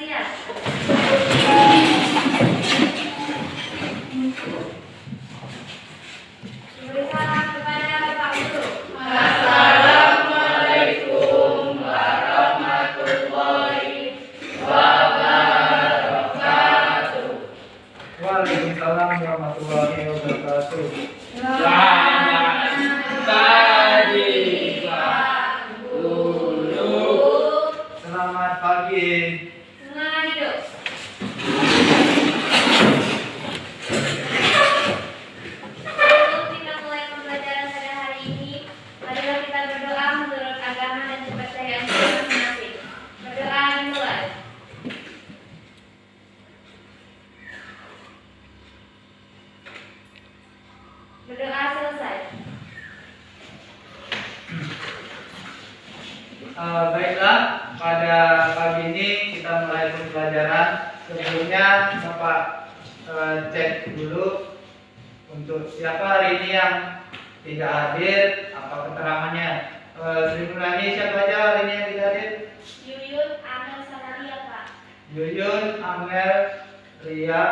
siap. Beri salam kepada Bapak Guru. Assalamualaikum warahmatullahi wabarakatuh. Waalaikumsalam warahmatullahi wabarakatuh. Selamat pagi Pak Guru. Selamat pagi. Semua duduk. Sebelum kita mulai pembelajaran pada hari ini, marilah kita berdoa menurut agama dan kepercayaan kita masing-masing. Berdoa dimulai. Berdoa selesai. Baiklah, pada pagi ini kita mulai pembelajaran. Sebelumnya Bapak cek dulu untuk siapa hari ini yang tidak hadir, apa keterangannya. Sri Mulyani, siapa aja hari ini yang tidak hadir? Yuyun, Amel, sama Ria, Pak. Yuyun, Amel, Ria,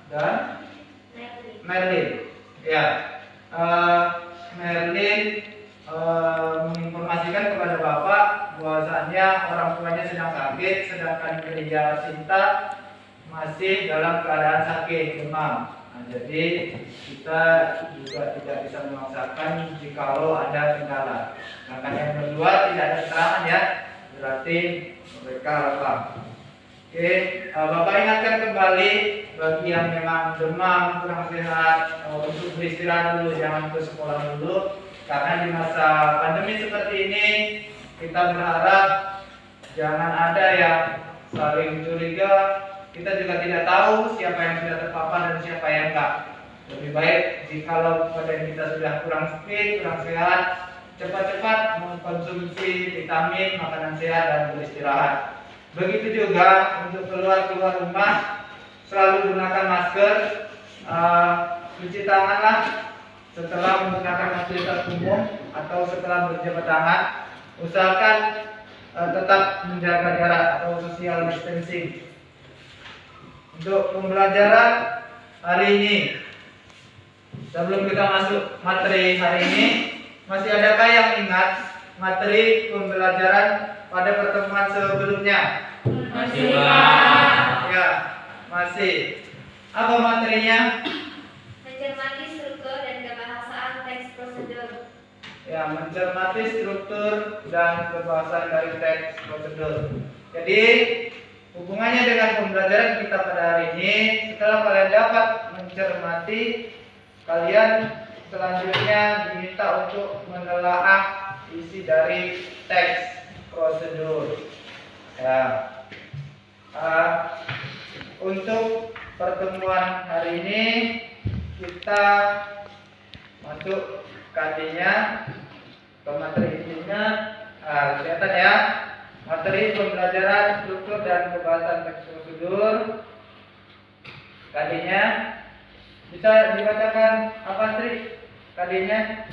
dan Merlin. Merlin. Ya, Merlin menginformasikan kepada Bapak bahwasannya orang tuanya sedang sakit, sedangkan Ria Sinta masih dalam keadaan sakit, demam. Nah, jadi kita juga tidak bisa memaksakan jikalau ada kendala. Nah, yang berdua tidak ada keterangan ya, berarti mereka lepas. Oke, Bapak ingatkan kembali bagi yang memang demam, kurang sehat, untuk beristirahat dulu, jangan ke sekolah dulu. Karena di masa pandemi seperti ini, kita berharap jangan ada yang saling curiga. Kita juga tidak tahu siapa yang sudah terpapar dan siapa yang enggak. Lebih baik jikalau badan kita sudah kurang fit, kurang sehat, cepat-cepat mengkonsumsi vitamin, makanan sehat dan beristirahat. Begitu juga untuk keluar rumah, selalu gunakan masker, cuci tanganlah setelah menggunakan fasilitas umum atau setelah berjabat tangan. Usahakan tetap menjaga jarak atau social distancing. Untuk pembelajaran hari ini, sebelum kita masuk materi hari ini, masih adakah yang ingat materi pembelajaran pada pertemuan sebelumnya? Masih Pak. Ya, masih. Apa materinya? Mencermati struktur dan kebahasaan teks prosedur. Ya, mencermati struktur dan kebahasaan dari teks prosedur. Jadi, hubungannya dengan pembelajaran kita pada hari ini, setelah kalian dapat mencermati, kalian selanjutnya diminta untuk menelaah isi dari teks prosedur. Ya. Untuk pertemuan hari ini kita masuk KD-nya ke materi intinya. Kelihatan ya, materi pembelajaran struktur dan pembahasan teks prosedur. KD-nya bisa dibacakan apa Sri? KD-nya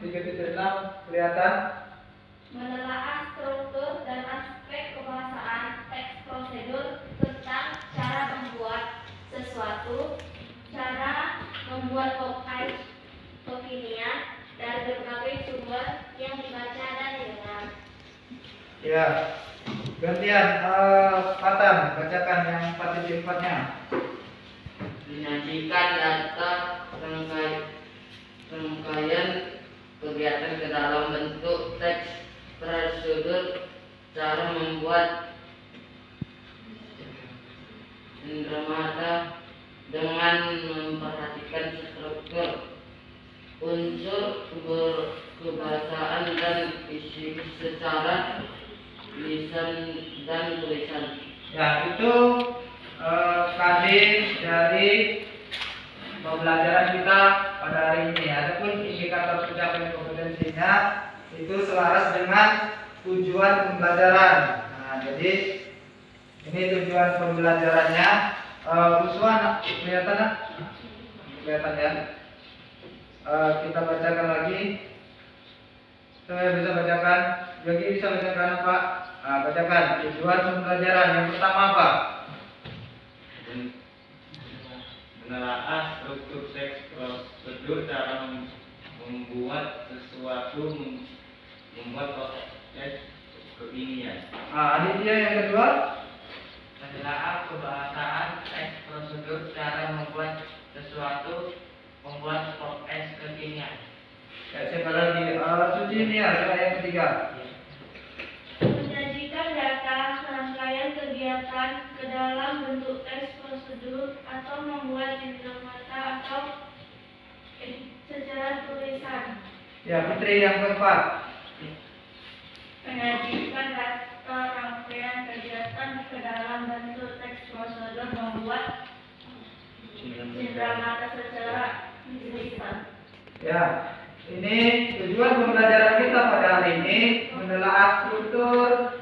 3.6 kelihatan. Menelaah struktur dan aspek kebahasaan teks prosedur tentang cara membuat sesuatu, cara membuat opinian dari berbagai sumber yang dibaca dan didengar. Ya, gantian Fatan, bacakan yang 4.4-nya. Menyajikan data rangkaian kegiatan ke dalam bentuk teks prosedur, cara membuat indera mata dengan memperhatikan struktur, unsur kebahasaan dan isi secara lisan dan tulisan. Ya, itu KD dari pembelajaran kita pada hari ini. Adapun indikator pencapaian kompetensinya itu selaras dengan tujuan pembelajaran. Nah, jadi ini tujuan pembelajarannya. Usulan kelihatan? Kelihatan ya. Kita bacakan lagi. Saya bisa bacakan. Bagi bisa bacakan Pak. Bacakan tujuan pembelajaran yang pertama apa? Menelaah struktur teks prosedur cara membuat sesuatu, membuat proses kekinian. Aditya yang kedua. Menelaah kebahasaan teks prosedur cara membuat sesuatu, membuat proses kekinian. Ya, siapa lagi? Suci ini ada yang ketiga. Menyajikan data rangkaian kegiatan ke dalam bentuk teks prosedur atau membuat indera mata atau secara tulisan. Ya, Putri yang keempat. Menyajikan data rangkaian kegiatan ke dalam bentuk teks prosedur membuat indera mata secara tulisan. Ya, ini tujuan pembelajaran kita pada hari ini menelaah struktur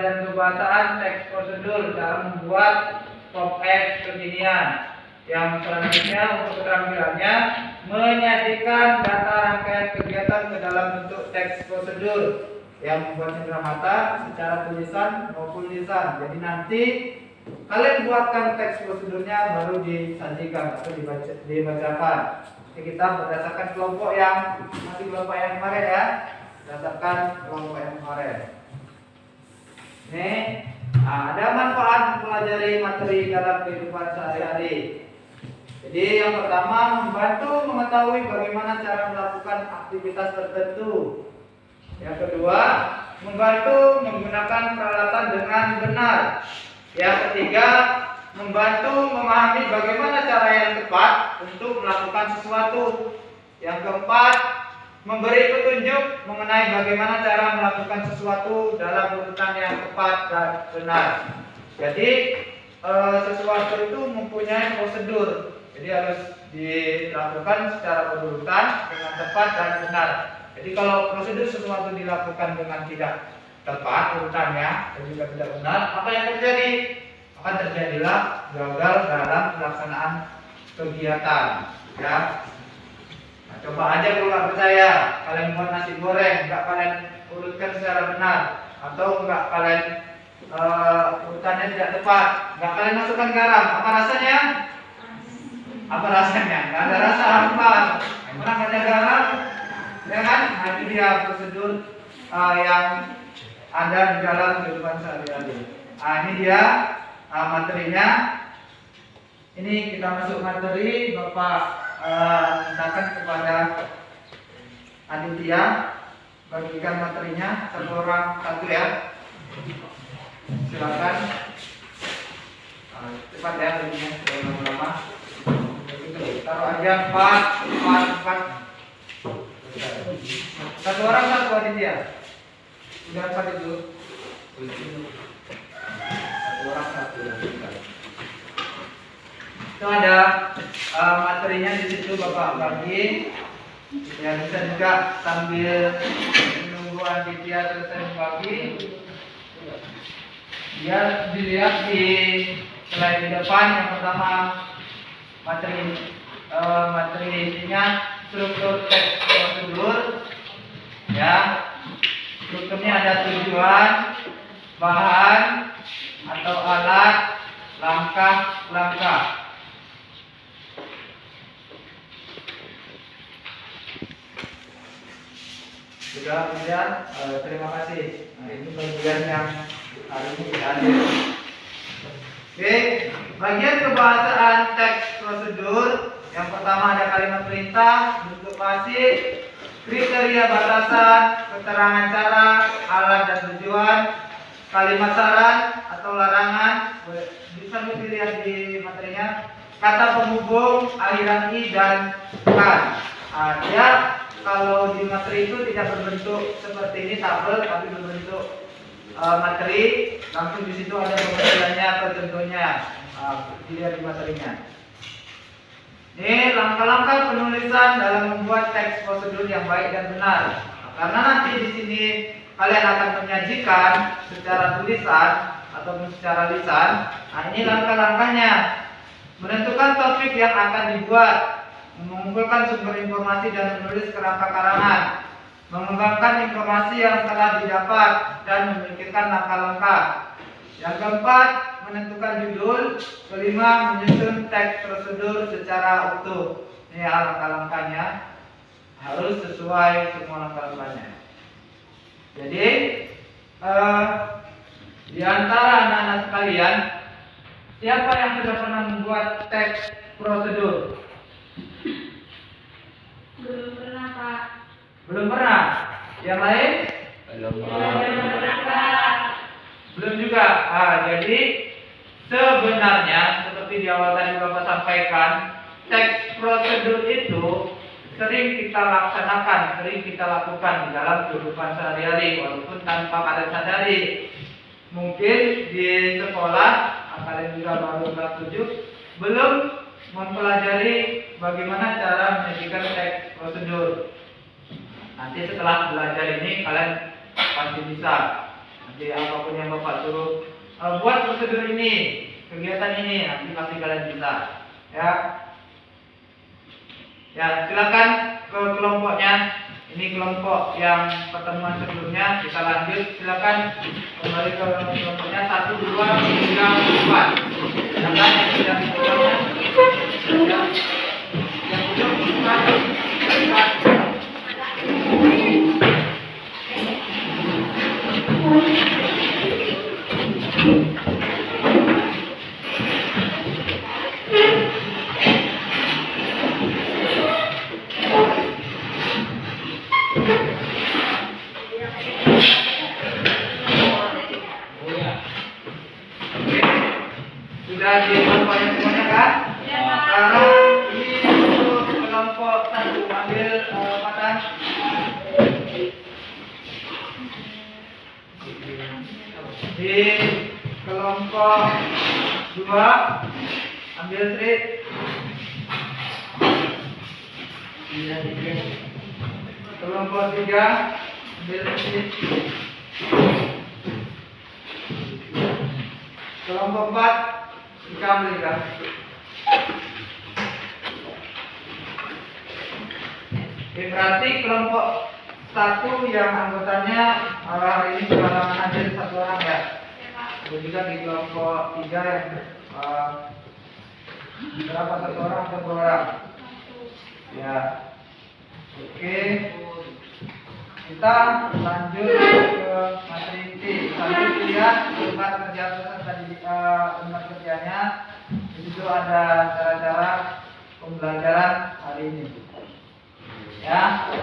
dan kebahasaan teks prosedur cara membuat POP-S kekinian. Yang selanjutnya untuk keterampilannya menyajikan data rangkaian kegiatan ke dalam bentuk teks prosedur yang membuat indera mata secara tulisan maupun lisan. Jadi nanti kalian buatkan teks prosedurnya baru disajikan atau dibacakan. Jadi kita berdasarkan kelompok yang kemarin ya, berdasarkan kelompok yang kemarin. Ini ada manfaat mempelajari materi dalam kehidupan sehari-hari. Jadi yang pertama membantu mengetahui bagaimana cara melakukan aktivitas tertentu. Yang kedua membantu menggunakan peralatan dengan benar. Yang ketiga membantu memahami bagaimana cara yang tepat untuk melakukan sesuatu. Yang keempat, memberi petunjuk mengenai bagaimana cara melakukan sesuatu dalam urutan yang tepat dan benar. Jadi sesuatu itu mempunyai prosedur. Jadi harus dilakukan secara berurutan dengan tepat dan benar. Jadi kalau prosedur sesuatu dilakukan dengan tidak tepat urutannya dan juga tidak benar, apa yang terjadi? Akan terjadilah gagal dalam pelaksanaan kegiatan. Ya, nah, coba aja kalau nggak percaya, kalian buat nasi goreng, nggak kalian urutkan secara benar, atau nggak kalian urutannya tidak tepat, nggak kalian masukkan garam, apa rasanya? Apa rasanya? Nggak ada rasa apa? Kurang ada garam, ya kan? Nah, itu dia prosedur yang ada di dalam kehidupan sehari-hari. Nah, ini dia materinya. Ini kita masuk materi. Bapak mintakan kepada Aditya bagikan materinya satu orang satu ya. Silakan. Cepat ya baginya, jangan lama-lama. Taruh aja 4. Satu orang satu Aditya. Sudah 4 itu. Satu orang satu. Itu ada materinya di situ Bapak bagi. Ya bisa juga sambil menunggu Aditya selesai membagi. Biar dilihat di slide di depan. Yang pertama materi isinya struktur teks prosedur. Ya. Strukturnya ada tujuan, bahan atau alat, langkah-langkah. Sudah kemudian terima kasih. Nah, ini bagian yang hari ini tidak hadir. Oke, bagian kebahasaan teks prosedur. Yang pertama ada kalimat perintah, bentuk pasif, kriteria batasan, keterangan cara, alat dan tujuan, kalimat saran atau larangan, bisa dilihat di materinya, kata penghubung, akhiran i dan kan. Dia kalau di materi itu tidak berbentuk seperti ini tabel, tapi berbentuk materi. Langsung di situ ada pembagiannya atau contohnya. Dilihat di materinya. Ini langkah-langkah penulisan dalam membuat teks prosedur yang baik dan benar. Karena nanti di sini kalian akan menyajikan secara tulisan ataupun secara lisan. Nah, ini langkah-langkahnya. Menentukan topik yang akan dibuat, mengumpulkan sumber informasi dan menulis kerangka karangan. mengembangkan informasi yang telah didapat dan memikirkan langkah-langkah. Yang keempat, menentukan judul. Kelima, menyusun teks prosedur secara utuh. Ini langkah-langkahnya harus sesuai semua langkah-langkahnya. Jadi di antara anak-anak sekalian, siapa yang sudah pernah membuat teks prosedur? Belum pernah, Pak. Belum pernah. Yang lain? Belum pernah, Pak. Belum juga. Jadi sebenarnya seperti di awal tadi Bapak sampaikan, teks prosedur itu sering kita laksanakan, sering kita lakukan di dalam kehidupan sehari-hari walaupun tanpa kalian sadari. Mungkin di sekolah kalian juga baru kelas 7 belum mempelajari bagaimana cara menyajikan teks prosedur. Nanti setelah belajar ini kalian pasti bisa. Nanti apapun yang Bapak suruh buat prosedur ini, kegiatan ini, nanti pasti kalian bisa. Ya, silakan ke kelompoknya. Ini kelompok yang pertemuan sebelumnya. Kita lanjut. Silakan kembali ke kelompoknya 1, 2, 3, 4. Silakan yang sudah kelompoknya. Yang belum silakan. Sudah di kelompoknya semuanya kan? Ya, Pak. Sekarang ini untuk kelompok 1 ambil patah. Di kelompok 2 ambil strip. Kelompok 3 ambil strip. Kelompok 4 kita ambil kan? Berarti kelompok 1 yang anggotanya hari ini kehalangan hadir 1 orang ya. Ada juga di kelompok 3 yang berapa, 1 orang atau 2 orang? Ya. Oke. Kita lanjut ke materi inti. Lanjut lihat tempat kerja peserta di tempat kerjanya. Di situ ada cara-cara pembelajaran hari ini. Ya.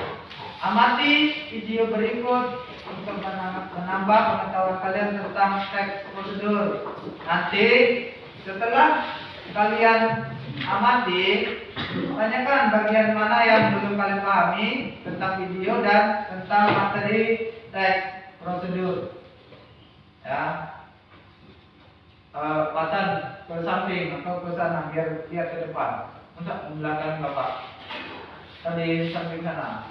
Amati video berikut untuk menambah pengetahuan kalian tentang teks prosedur. Nanti setelah kalian amati, tanyakan bagian mana yang belum kalian pahami tentang video dan tentang materi teks prosedur. Ya, Patan ke samping atau ke sana biar lihat ke depan. Untuk belakang Bapak. Tadi samping sana.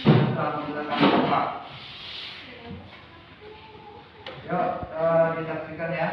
Untuk belakang Bapak. Yuk, disaksikan ya.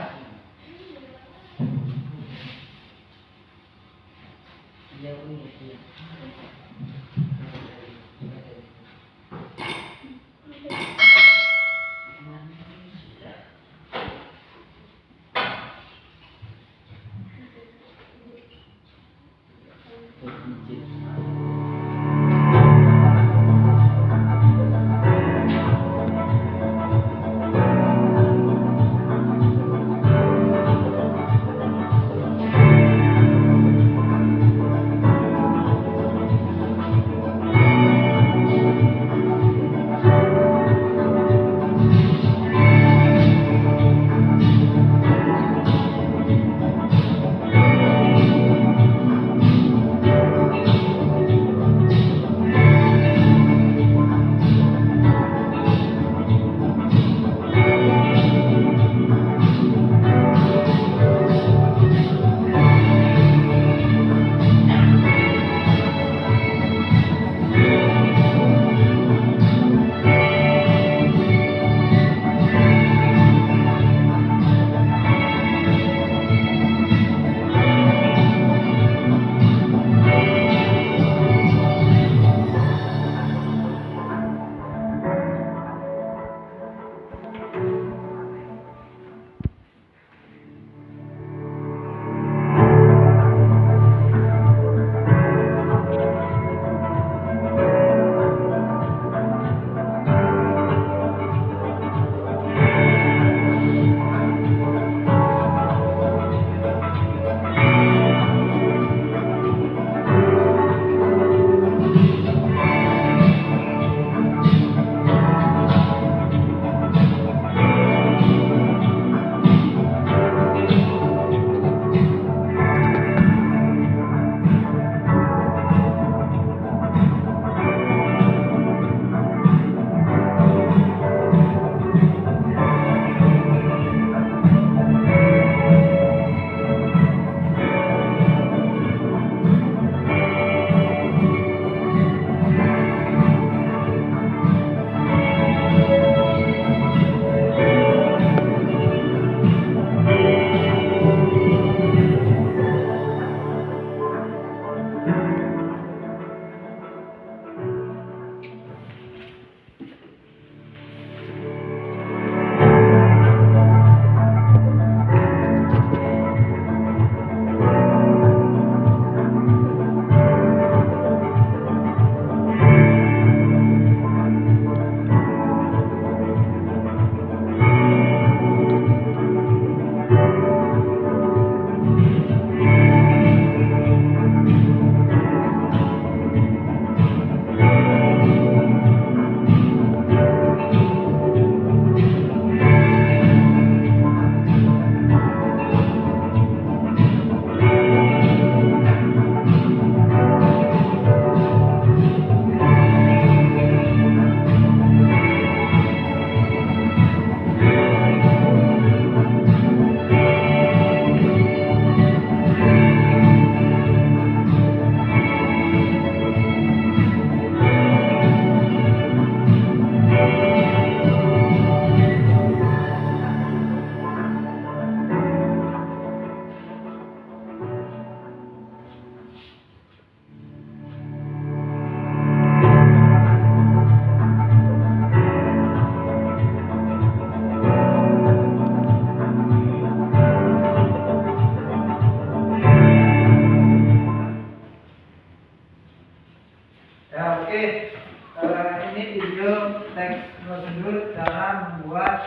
membuat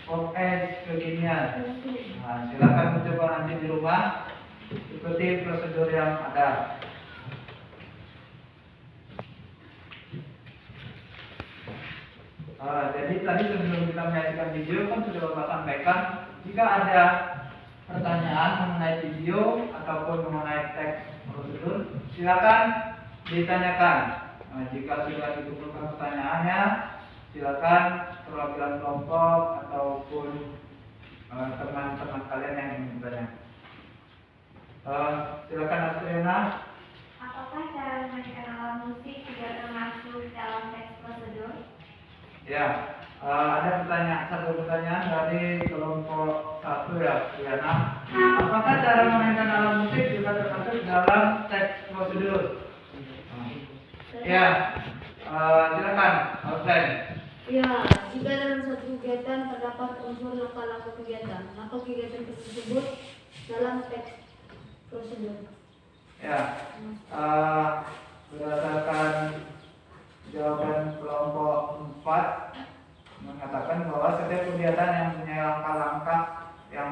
pop es kekinian. Nah, silakan mencoba nanti di rumah, ikuti prosedur yang ada. Jadi tadi sebelum kita menyaksikan video kan sudah Bapak sampaikan, jika ada pertanyaan mengenai video ataupun mengenai teks prosedur, silakan ditanyakan. Nah, jika sudah dikumpulkan pertanyaannya, silakan perwakilan kelompok ataupun teman-teman kalian yang ingin bertanya. Silakan Astriana. Apakah cara memainkan alat musik juga termasuk dalam teks prosedur? Ya, ada satu pertanyaan dari kelompok 1 ya, Triana. Apakah cara memainkan alat musik juga termasuk dalam teks prosedur? Ya, silakan, outline. Ya, jika dalam satu kegiatan terdapat unsur langkah-langkah kegiatan, maka kegiatan tersebut dalam teks prosedur. Ya, berdasarkan jawaban kelompok 4 mengatakan bahwa setiap kegiatan yang punya langkah-langkah yang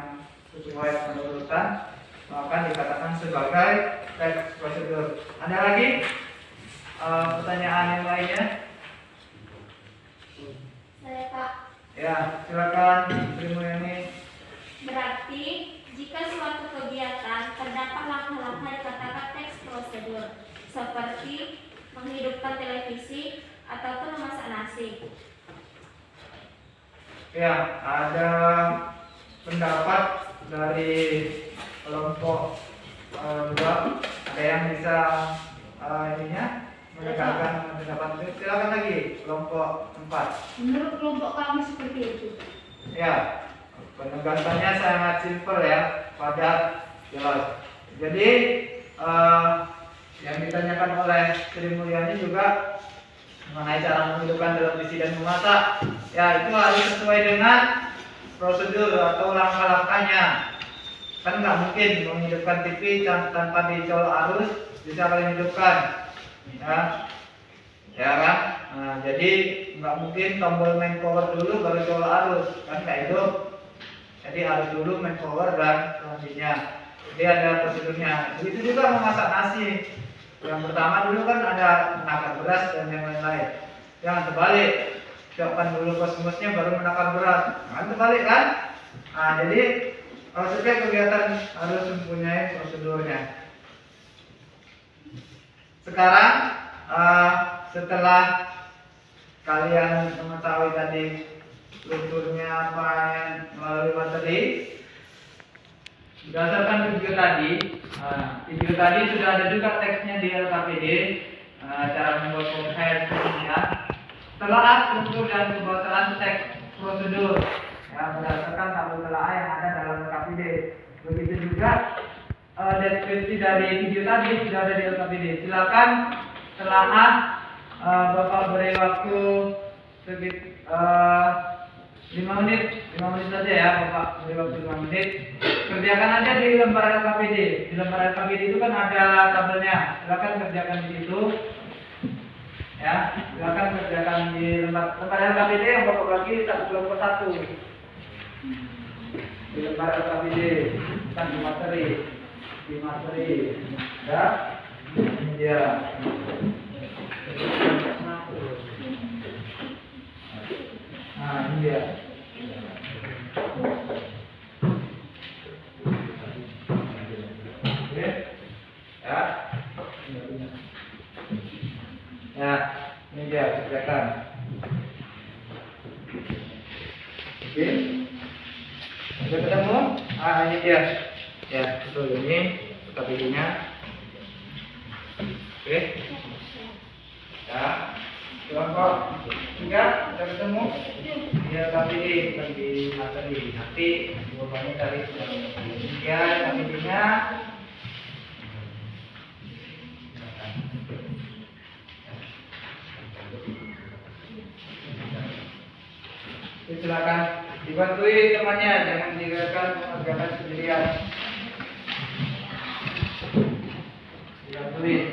sesuai penurutan maka dikatakan sebagai teks prosedur. Ada lagi pertanyaan yang lainnya? Saya Pak. Ya, silakan Sri Mulyani. Berarti jika suatu kegiatan terdapat langkah-langkah dikatakan teks prosedur, seperti menghidupkan televisi ataupun memasak nasi. Ya, ada pendapat dari kelompok 2. Ada yang bisa menegakkan pendapat itu. Silakan lagi kelompok 4. Menurut kelompok kami seperti itu. Ya, penegasannya sangat simpel ya, padat, jelas. Jadi yang ditanyakan oleh Sri Mulyani juga mengenai cara menghidupkan televisi dan memasak. Ya, itu harus sesuai dengan prosedur atau langkah-langkahnya. Kan nggak mungkin menghidupkan TV tanpa dicolok arus bisa kalian hidupkan. Ya kan? Nah, jadi nggak mungkin tombol main power dulu baru colok arus, kan nggak hidup. Jadi harus dulu main power dan selanjutnya. Jadi ada prosedurnya. Begitu juga memasak nasi. Yang pertama dulu kan ada menakar beras dan yang lain-lain. Jangan terbalik. Siapkan dulu kosmosnya baru menakar beras. Jangan terbalik kan? Nah, jadi setiap kegiatan harus mempunyai prosedurnya. Sekarang setelah kalian mengetahui tadi strukturnya apa yang melalui materi, berdasarkan video tadi sudah ada juga teksnya di LKPD, cara membuat podcast kekinian. Telah struktur dan kebawasan teks prosedur berdasarkan tabel telaah yang ada dalam LKPD. Begitu juga deskripsi dari video tadi sudah ada di LKPD. Silakan telaah, Bapak beri waktu sekitar 5 menit saja ya, Bapak beri waktu 5 menit. Kerjakan aja di lembar LKPD. Di lembar LKPD itu kan ada tabelnya. Silakan kerjakan di situ. Ya, silakan kerjakan di lembar LKPD yang Bapak bagi kelompok 1. Di lembar LKPD, bukan di materi. Di materi. Ya. Ini dia. Nah, ini dia. Oke. Ya. Ya, ini dia kerjakan. Oke. Sudah ketemu? Ini dia. Ya, betul ini video-nya. Oke. Ya. Kelompok 3 sudah ketemu? Ya, tapi di materi nanti jawabannya dari ya, videonya. Silakan dibantuin temannya, jangan mengerjakan sendirian. Dibantuin.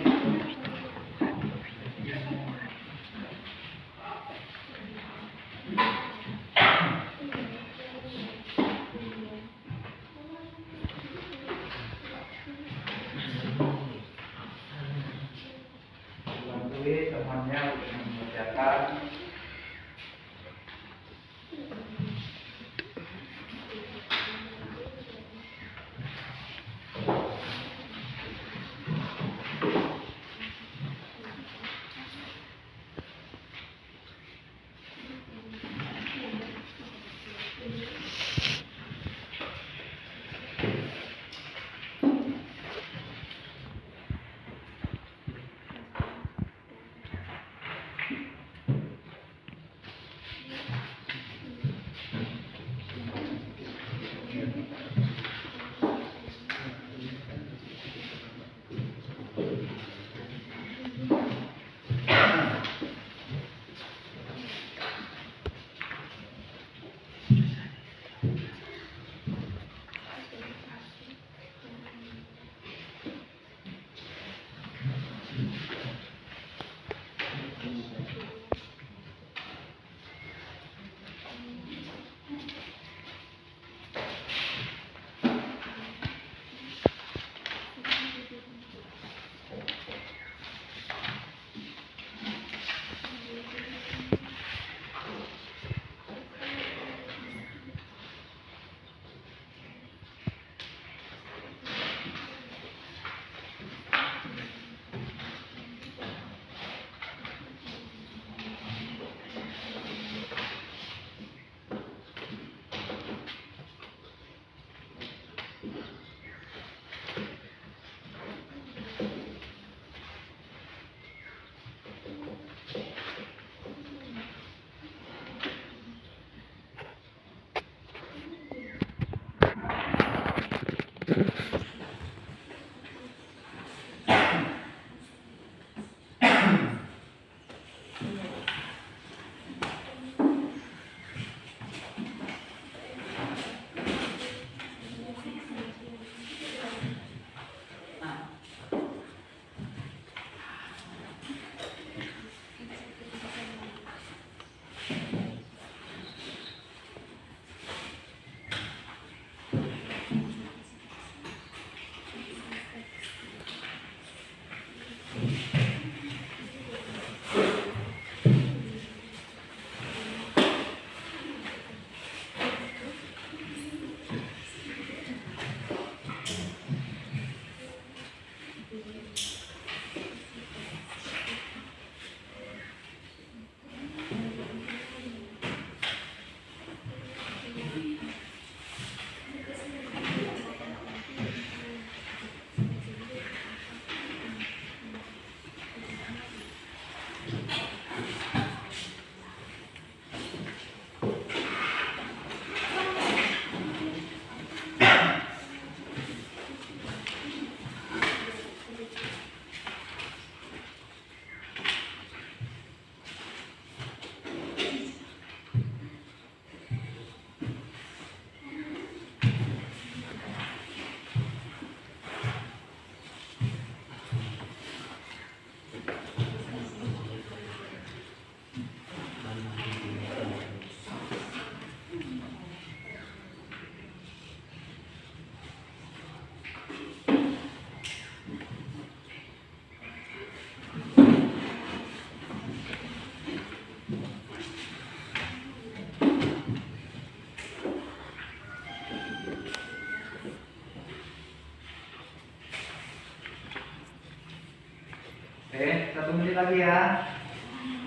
Oke, 1 menit lagi ya.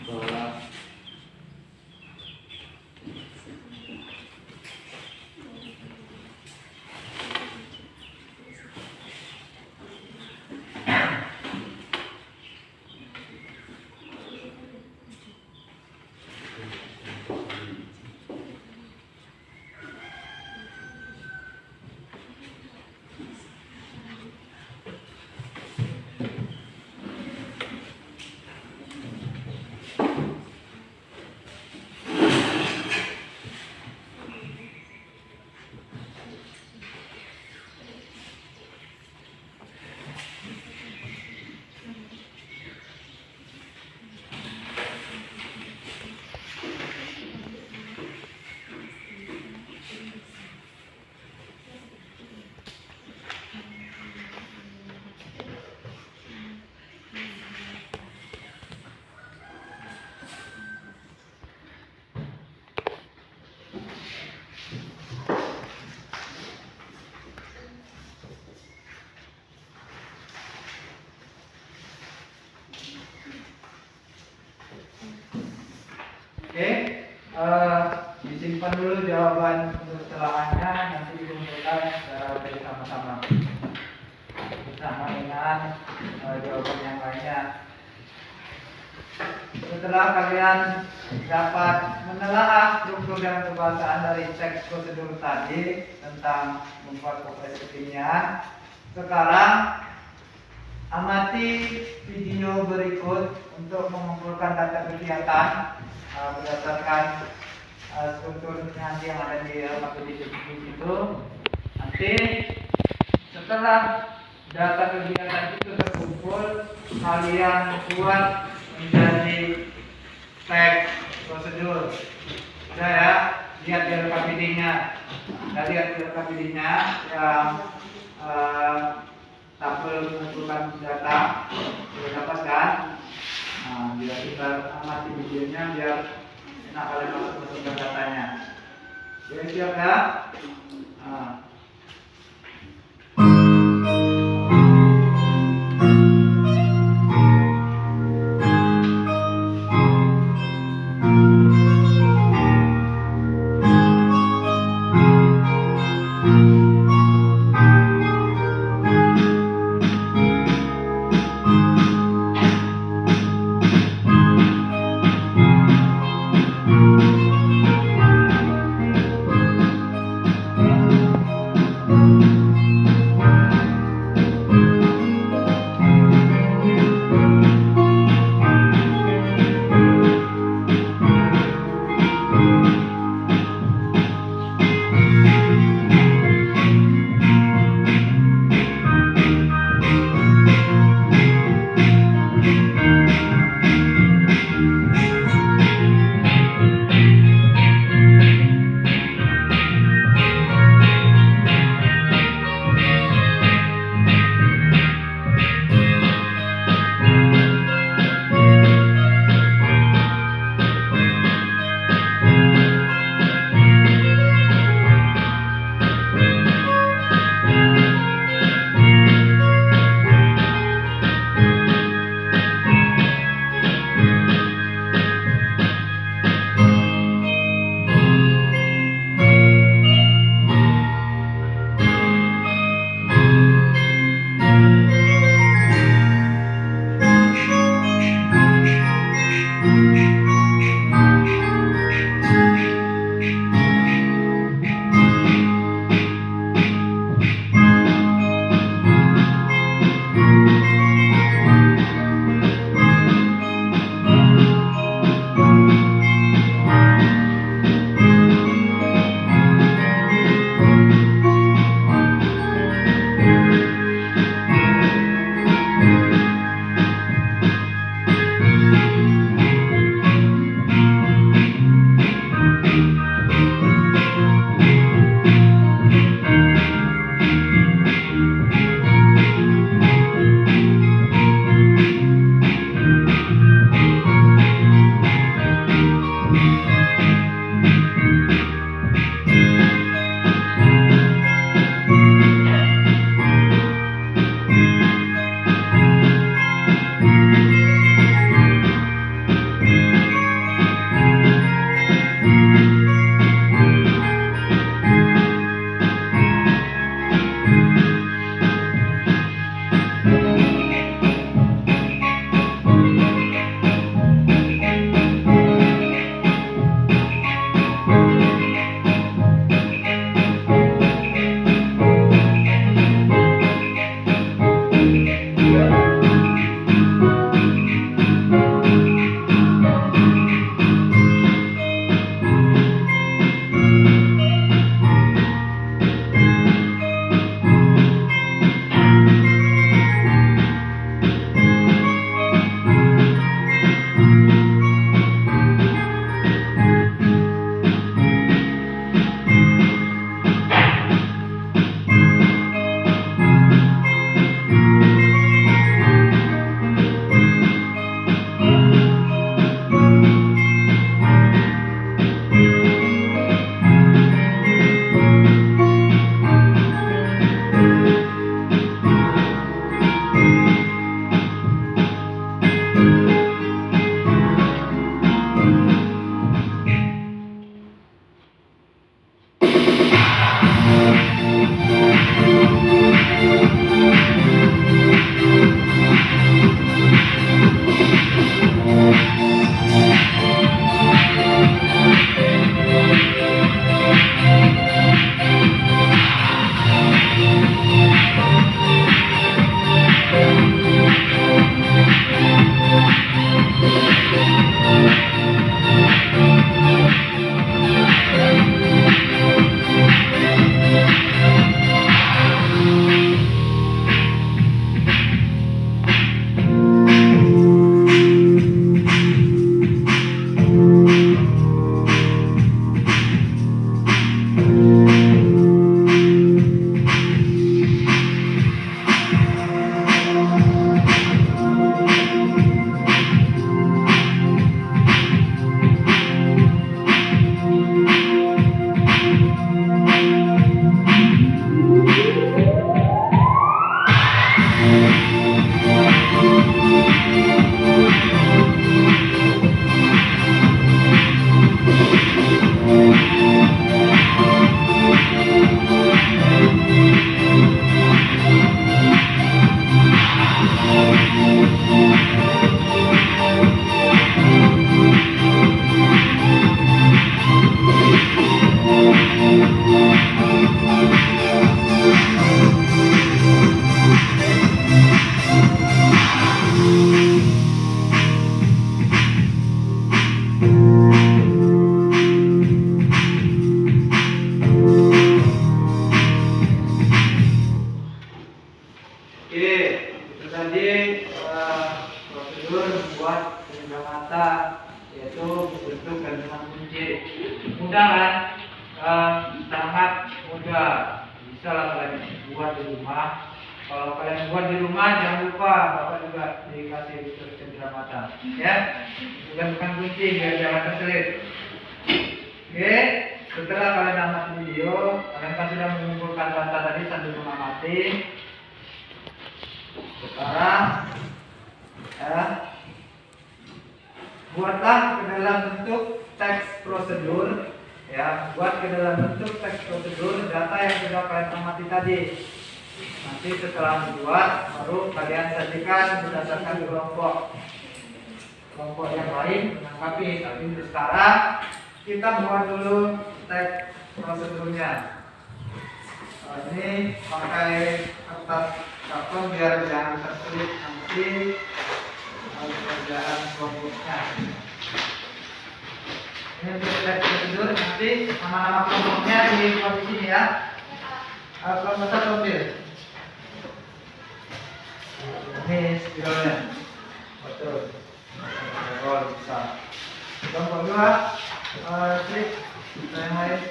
Dua. Oke, disimpan dulu jawaban untuk telahannya, nanti dikumpulkan secara bersama-sama bersama dengan jawaban yang lainnya. Setelah kalian dapat menelaah struktur dan kebahasaan dari teks prosedur tadi tentang membuat progres kekinian, sekarang amati video berikut untuk mengumpulkan data kegiatan berdasarkan struktur nanti yang ada di materi itu. Nanti setelah data kegiatan itu terkumpul, kalian buat menjadi teks prosedur. Sudah ya, lihat di LKPD-nya. Kita lihat di LKPD-nya yang tabel mengumpulkan data sudah dapatkan. Nah, biar kita amati videonya biar enak kalian masukkan datanya. Oke, siap ya? Nah. mengamati video, kalian kan sudah mengumpulkan data tadi sambil mengamati. Sekarang ya, buatlah ke dalam bentuk teks prosedur, ya, buat ke dalam bentuk teks prosedur data yang sudah kalian amati tadi. Nanti setelah dibuat, baru kalian sajikan berdasarkan kelompok yang lain melengkapi. Tapi untuk sekarang kita buat dulu teks prosedurnya. Ini pakai kertas karton biar jangan tersulit nanti pekerjaan kelompoknya. Ini untuk teks prosedur, nanti nama-nama kelompoknya di sini ya. Kelompok satu ambil. Ini spiralnya, betul. Oh, bisa. Kelompok dua, klik yang lain.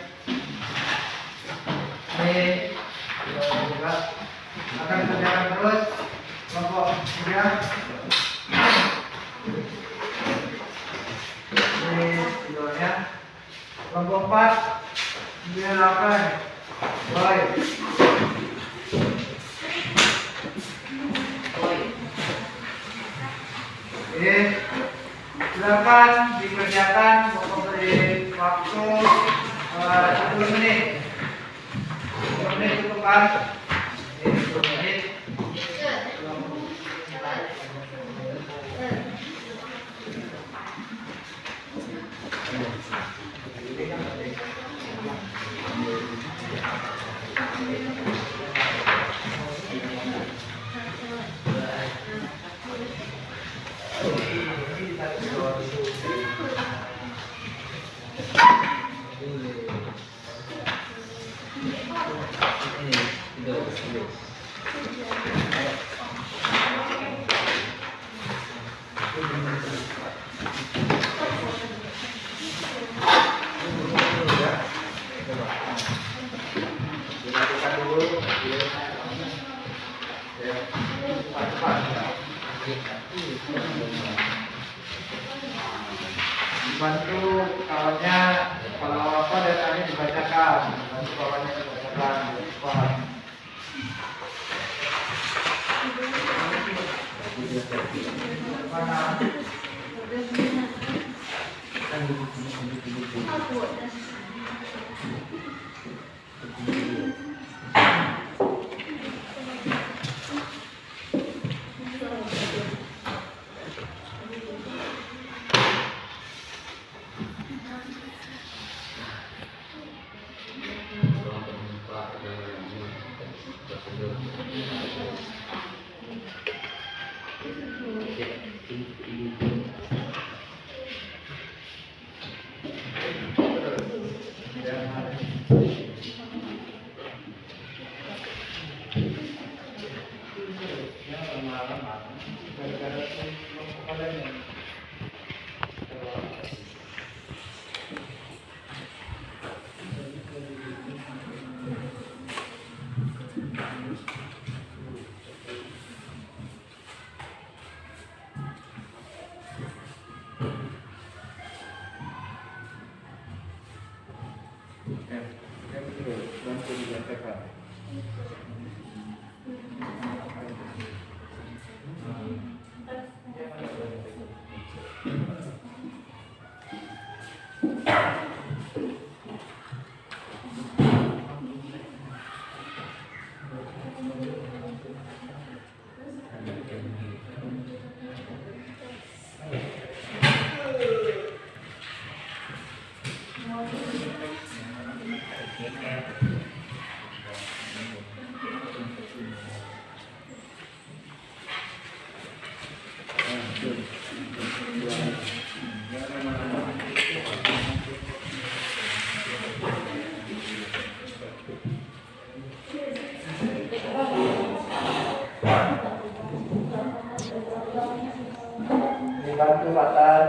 Ini juga akan dikerjakan terus. Kelompok tiga, ini spiralnya. Kelompok empat, 98, boy. Oke, silakan dikerjakan, pokok beri waktu 10 menit. 10 menit cukup kan? Ini 10 menit. Bantu kawannya, kalau apa datanya dibacakan, bantu kawannya dibacakan, paham. Mana? Bantu dibacakan. Dibantu Patan.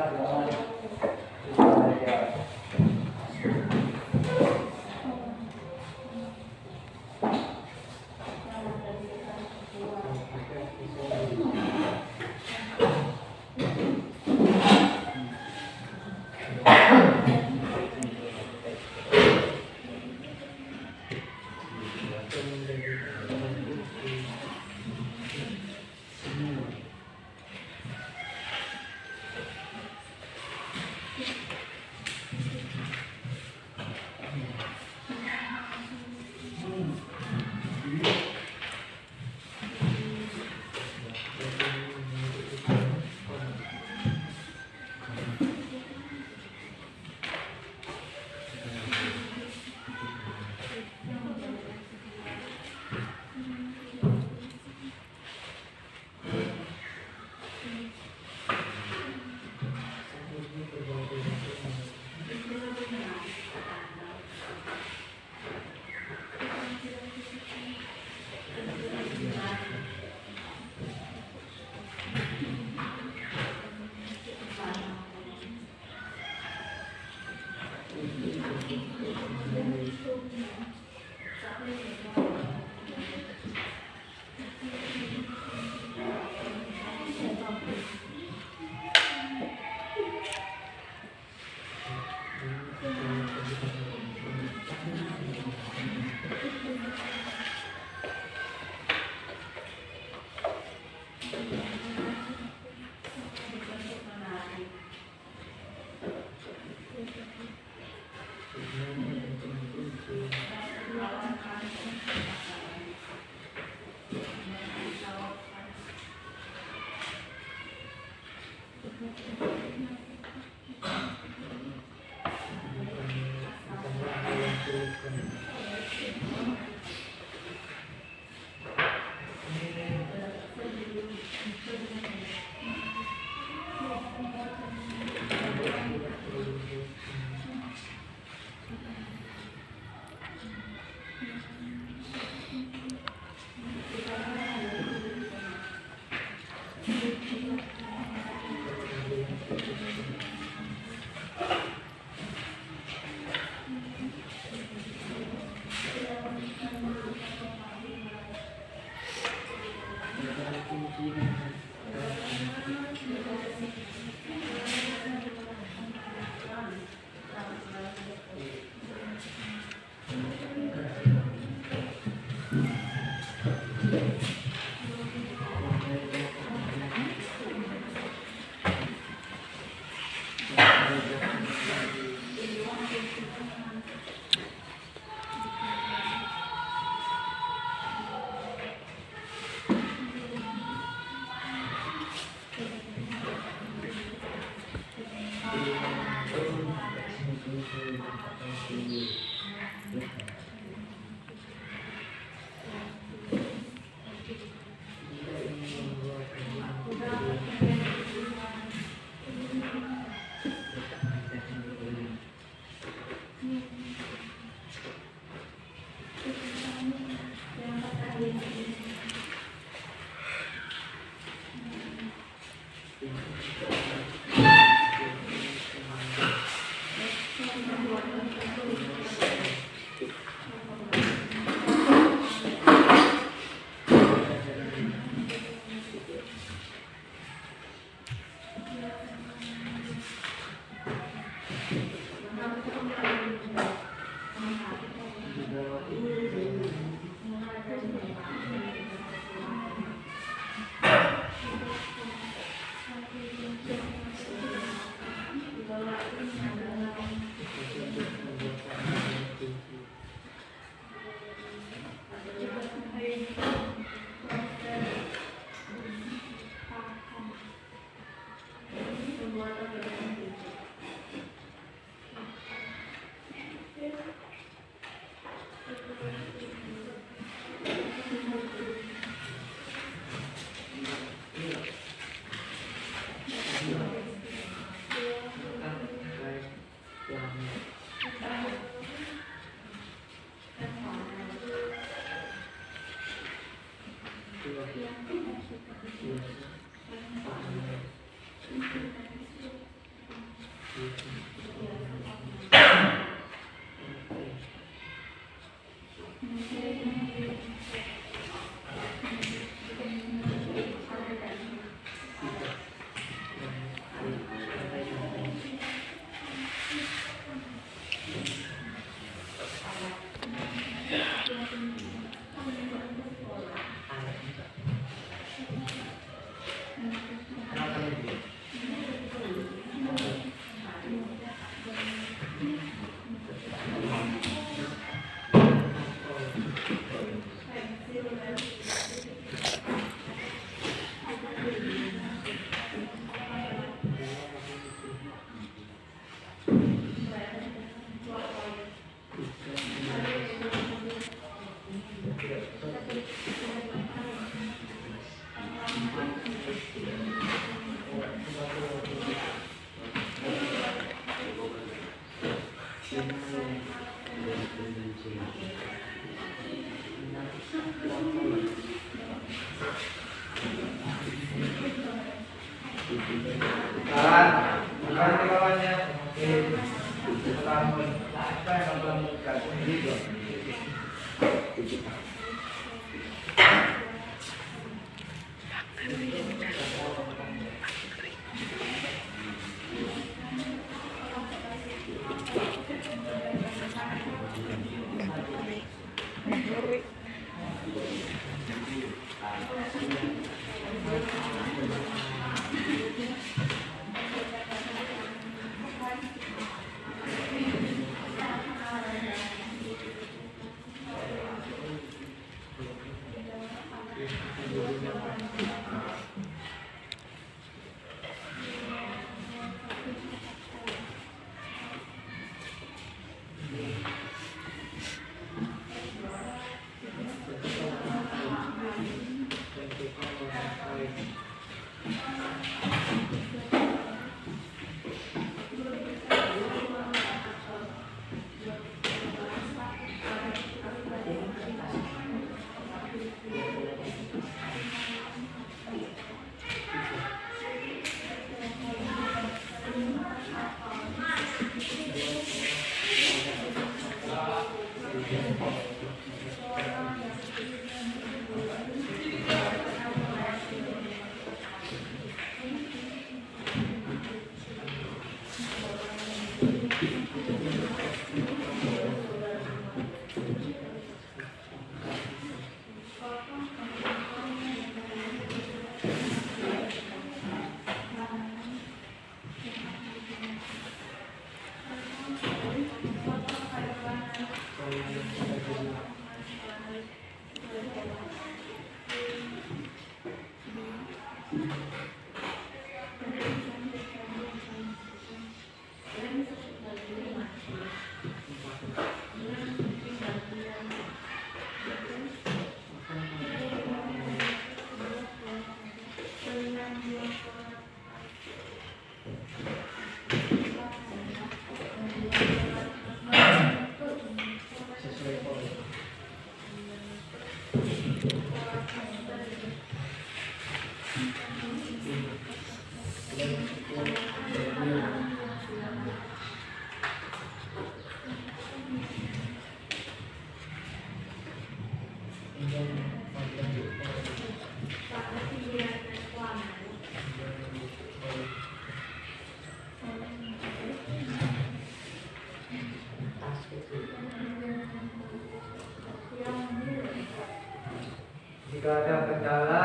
Jika ada kendala,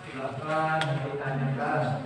silakan ditanyakan.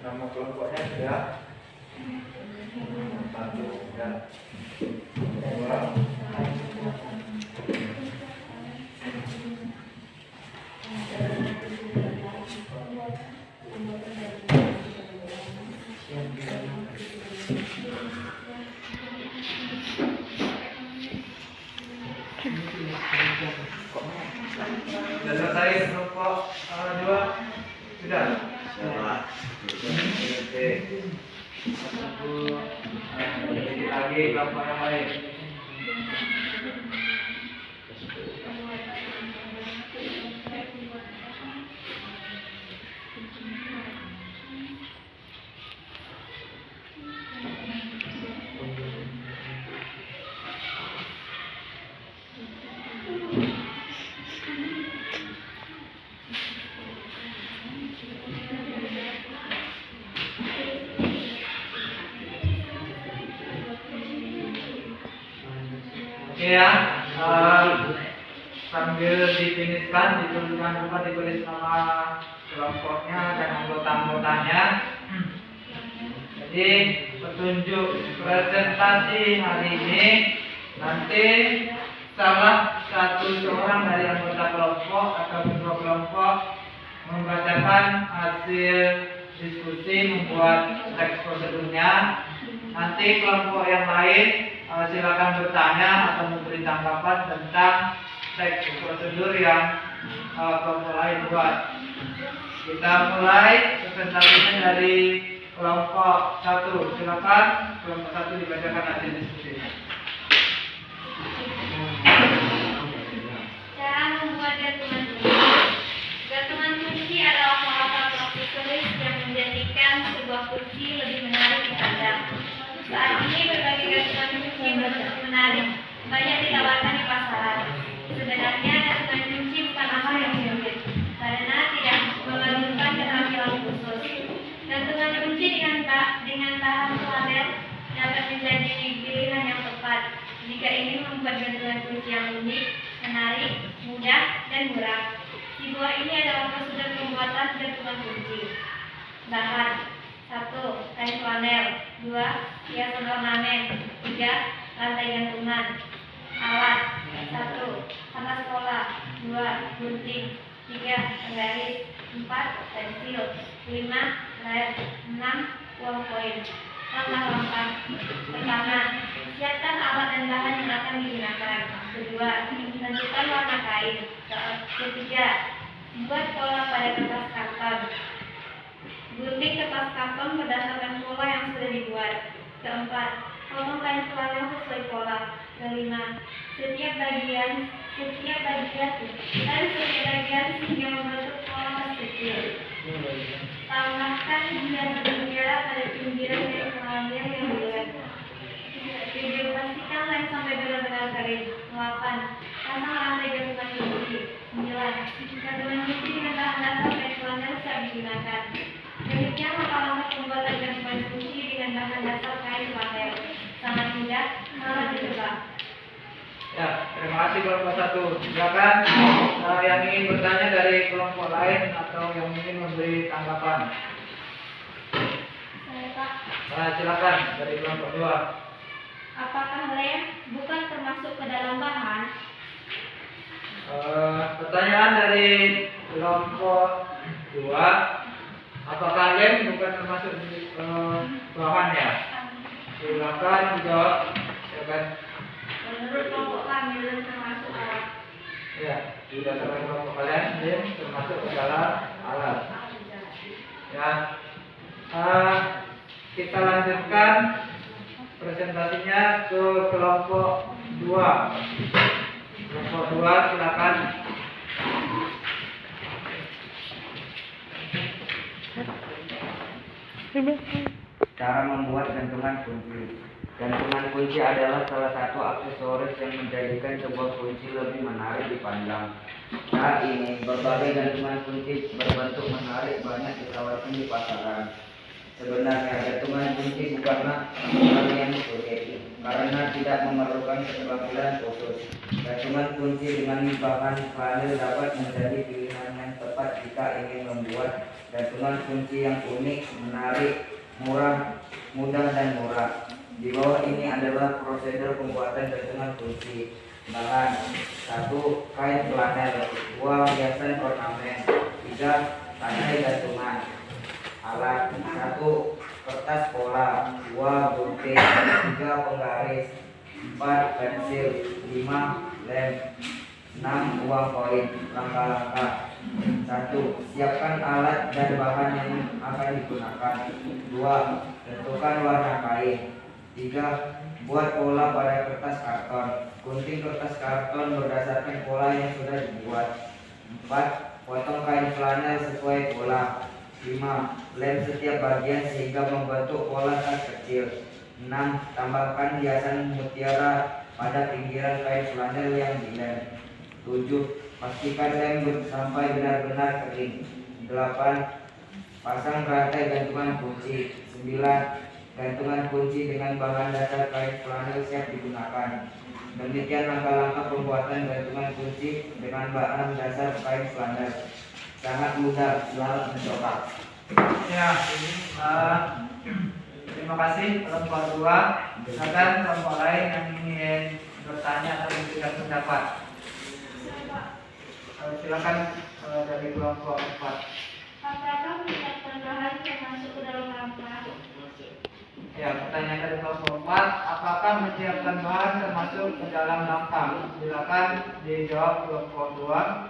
Nama kelompoknya sudah satu dan dua. Sudah selesai kelompok dua? Sudah? Oke. Lagi kelompok yang lain. Oke ya, sambil difinishkan, dituliskan juga ditulis nama kelompoknya dan anggota-anggotanya. Jadi petunjuk presentasi hari ini nanti salah satu orang dari anggota kelompok atau ketua kelompok membacakan hasil diskusi membuat teks prosedurnya. Nanti kelompok yang lain silakan bertanya atau memberi tanggapan tentang teks prosedur yang kelompok lain buat. Kita mulai presentasinya dari kelompok 1. Silakan kelompok 1 dibacakan hasil diskusi. Cara membuat gantungan kunci. sebuah kunci lebih menarik dipandang. Saat ini berbagai gantungan kunci berbentuk menarik banyak ditawarkan di pasaran. Sebenarnya gantungan kunci bukan hal yang sulit karena tidak memerlukan keterampilan khusus. Gantungan kunci dengan bahan flanel dapat menjadi pilihan yang tepat jika ingin membuat gantungan kunci yang unik, menarik, mudah, dan murah. Di bawah ini adalah prosedur pembuatan gantungan kunci. Bahan: 1. Kain flanel. 2. Hiasan ornamen. 3. Rantai gantungan. Alat: 1. Kertas pola. 2. Gunting. 3. Penggaris. 4. Pensil. 5. Lem. 6. Uang koin. Langkah-langkah. Pertama, siapkan alat dan bahan yang akan digunakan. Kedua, tentukan warna kain. Ketiga, buat pola pada kertas karton. Gunting kertas karton berdasarkan pola yang sudah dibuat. Keempat, potong kain flanel sesuai pola. Kelima, setiap bagian hingga membentuk pola kecil. Tambahkan hiasan bendera pada pinggiran dan flanel yang bulat. 7. Pastikan lem sampai benar-benar kering. 8. Pasang rantai gantungan kunci. 9. Gantungan kunci dengan bahan dasar kain flanel siap digunakan. Demikian langkah-langkah pembuatan gantungan kunci dengan bahan dasar kain flanel. Sangat mudah, malah ditebak. Ya, terima kasih kelompok 1. Silakan yang ingin bertanya dari kelompok lain atau yang ingin memberi tanggapan. Saya Pak, Silakan dari kelompok 2. apakah lem bukan termasuk ke dalam bahan? Pertanyaan dari kelompok 2, apakah lem bukan termasuk di bahan ya? Silakan dijawab. Silakan. Menurut kelompok kami, lem termasuk alat. Ya, berdasarkan kelompok kalian, lem termasuk ke dalam alat. Ya, kita lanjutkan presentasinya ke kelompok 2. Kelompok 2 silakan. Cara membuat gantungan kunci. Gantungan kunci adalah salah satu aksesoris yang menjadikan sebuah kunci lebih menarik dipandang. Saat ini, berbagai gantungan kunci berbentuk menarik banyak ditawarkan di pasaran. Sebenarnya, gantungan kunci bukanlah hal yang sulit karena tidak memerlukan keterampilan khusus. Gantungan kunci dengan bahan flanel dapat menjadi pilihan yang tepat jika ingin membuat gantungan kunci yang unik, menarik, murah, mudah, dan murah. Di bawah ini adalah prosedur pembuatan gantungan kunci. Bahan: 1. Kain flanel. 2. Hiasan ornamen. 3. Rantai gantungan. Alat: 1. Kertas pola. 2. Gunting. 3. Penggaris. 4. Pensil. 5. Lem. 6. Uang koin. Langkah-langkah. 1. Siapkan alat dan bahan yang akan digunakan. 2. Tentukan warna kain. 3. Buat pola pada kertas karton. Gunting kertas karton berdasarkan pola yang sudah dibuat. 4. Potong kain flanel sesuai pola. 5. Lem setiap bagian sehingga membentuk pola tas kecil. 6. Tambahkan hiasan mutiara pada pinggiran kain flanel yang dilem. 7. Pastikan lem sampai benar-benar kering. 8. Pasang rantai gantungan kunci. 9. Gantungan kunci dengan bahan dasar kain flanel siap digunakan. Demikian langkah-langkah pembuatan gantungan kunci dengan bahan dasar kain flanel. Sangat mudah, selamat mencoba. Ya, terima kasih kelompok 2. Silakan kelompok lain yang ingin bertanya atau memberikan pendapat. Silakan dari kelompok 4. Apakah menyiapkan bahan termasuk ke dalam langkah? Ya, pertanyaan dari kelompok 4, apakah menyiapkan bahan termasuk ke dalam langkah? Silakan dijawab kelompok 2.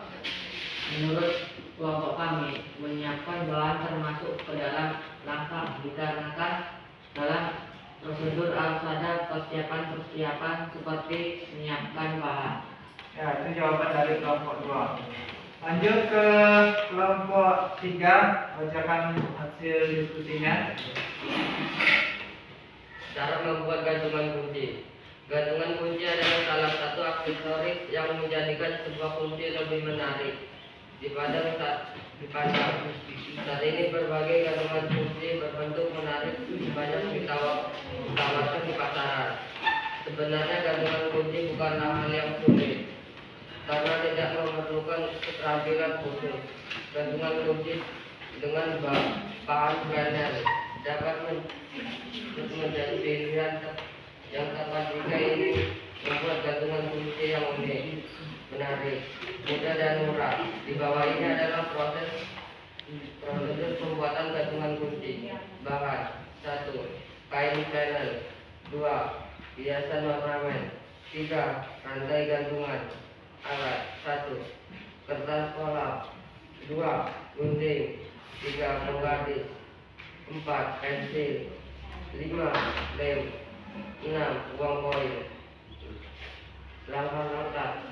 Menurut kelompok kami, menyiapkan bahan termasuk ke dalam langkah dikarenakan dalam prosedur harus ada persiapan seperti menyiapkan bahan. Ya, itu jawaban dari kelompok 2. Lanjut ke kelompok 3, bacakan hasil diskusinya. Cara membuat gantungan kunci. Gantungan kunci adalah salah satu aksesoris yang menjadikan sebuah kunci lebih menarik dipandang. Saat ini berbagai gantungan kunci berbentuk menarik banyak ditawarkan di pasaran. Sebenarnya gantungan kunci bukanlah hal yang sulit karena tidak memerlukan keterampilan khusus. Gantungan kunci dengan bahan flanel dapat menjadi pilihan yang tepat jika ini membuat gantungan kunci yang unik, menarik, mudah dan murah. Di bawah ini adalah prosedur pembuatan gantungan kunci. Bahan: 1. Kain flanel. 2. Hiasan ornamen. 3. Rantai gantungan. Alat: 1. Kertas pola. 2. Gunting. 3. Penggaris. 4. Pensil. 5. Lem. 6. Uang koin. Langkah-langkah: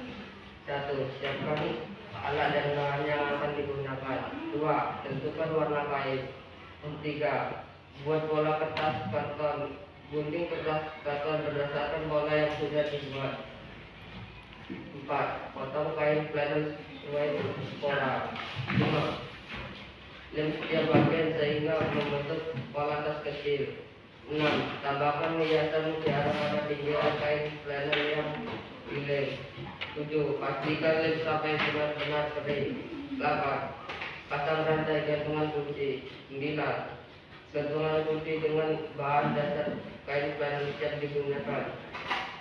1. Siapkan alat dan bahan yang akan digunakan. 2. Tentukan warna kain. 3. Buat pola kertas karton. Gunting kertas karton berdasarkan pola yang sudah dibuat. 4. Potong kain flanel sesuai pola. 5. Lem setiap bagian sehingga membentuk pola tas kecil. 6. Tambahkan hiasan mutiara pada pinggiran kain flanel yang dilem. 7. Pastikan lem sampai benar-benar kering. 8. Pasang rantai gantungan kunci. 9. Gantungan kunci dengan bahan dasar kain flanel siap digunakan.